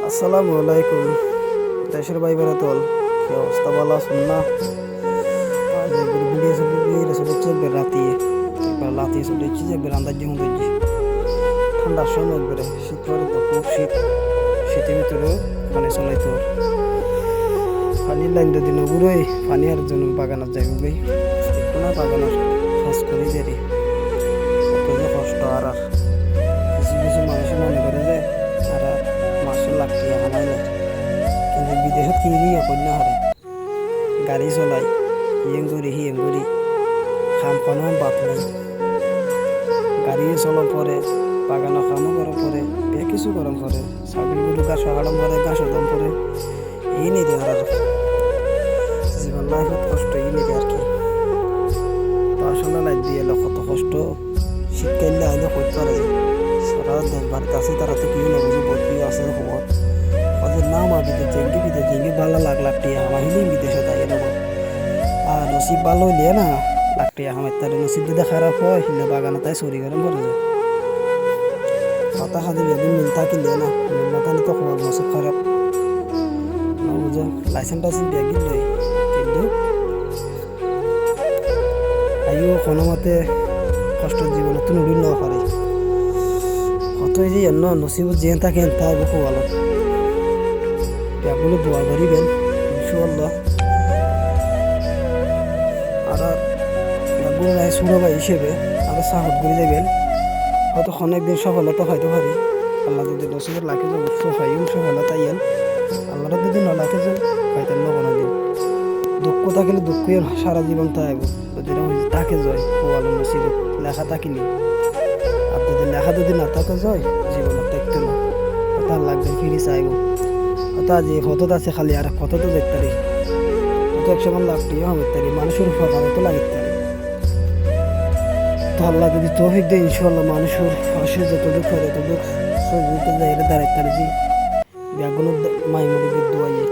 আসসালামু আলাইকুম দেশের ভাই বেড়াতল কি অবস্থা ভালো আছেন না আজ একবার ভিডিও চলছে একবার রাতে একবার রাতে চলছে একবার আন্দাজ যেমন দেখছি ঠান্ডার সময় একবারে শীত পরে তো খুব শীতের ভিতরে পানি চলাই তোর পানির লাইন যদি নগুড়োই পানি আর জন্য বাগানত যাইব ভাই কোনো বাগানের কাজ করে যারি কত যে কষ্ট আর কিছু কিছু মানুষ মনে করে যে আর মাসের লাখ টাকা কামাইলে কিন্তু বিদেশত কিনি কন্যা হারে গাড়ি চলাই হিয়েং করি খাম খানো বাপ নাই গাড়ি চলার পরে বাগানো কামও করার পরে বে কিছু গরম করে ছাগল গরু গাছ হাড়ম করে গাছ দম করে এই নিয়ে দেয় আর জীবন লাইফত কষ্ট এই নিয়ে আর কি তো আসলে লাইফ দিয়ে এলো কত কষ্ট শীতকালে আইলে করতে পারে সারা দেখবার কাছে তারা তো কি না বুঝি বদলি আছে খবর ওদের নাম আবিতে জেঙ্গি ভালো লাখ টিয়া আমার হিলি বিদেশে তাই এরকম আর নসিব ভালো হইলে না লাখ টিয়া আমার তার নসিব যদি খারাপ হয় হিলে বাগানে তাই চুরি গরম করে যায় কথা খাদি বেদিন মিলতা কিনলে না মিলতানি তো খবর নসিব খারাপ না বুঝো লাইসেন্স দিয়ে গিয়ে কিন্তু আইও কোনো মতে কষ্ট জীবনে তুমি উড়িল না পারে কতই যে অন্য নসিব যে থাকেন তা খুব ভালো এগুলো দোয়া করিবেন ইনশাআল্লাহ আর এগুলো নাই ছোট ভাই হিসেবে আরো সাহস করে যাবেন হয়তো অনেকদিন সফলতা হয়তো পারি আল্লাহ যদি নসিবের লাখে যাব সফাইম সফলতা ইয়েন আল্লাহর যদি না লাখে যান হয়তেন না কোনো দিন দুঃখ থাকলে দুঃখই সারা জীবন থাকবো যদি তাকে যায় ও আলো নসিব লেখা থাকিনি আর যদি লেখা যদি না থাকে যায় জীবনে থাকতো না তার লাগবে ফিরে চাইব অত আজ এই ফটো আছে খালি আর কত তো দেখতে পারি কত একসময় লাগতেই হবে তারি মানুষের উপকার তো লাগিতে পারি তো আল্লাহ যদি তৌফিক দেয় ইনশাআল্লাহ মানুষের পাশে যতটুকু করে ততটুকু সহযোগিতা দাঁড়াইতে পারি যে ব্যাগুলো মাইমুড়ি দোয়াইয়ে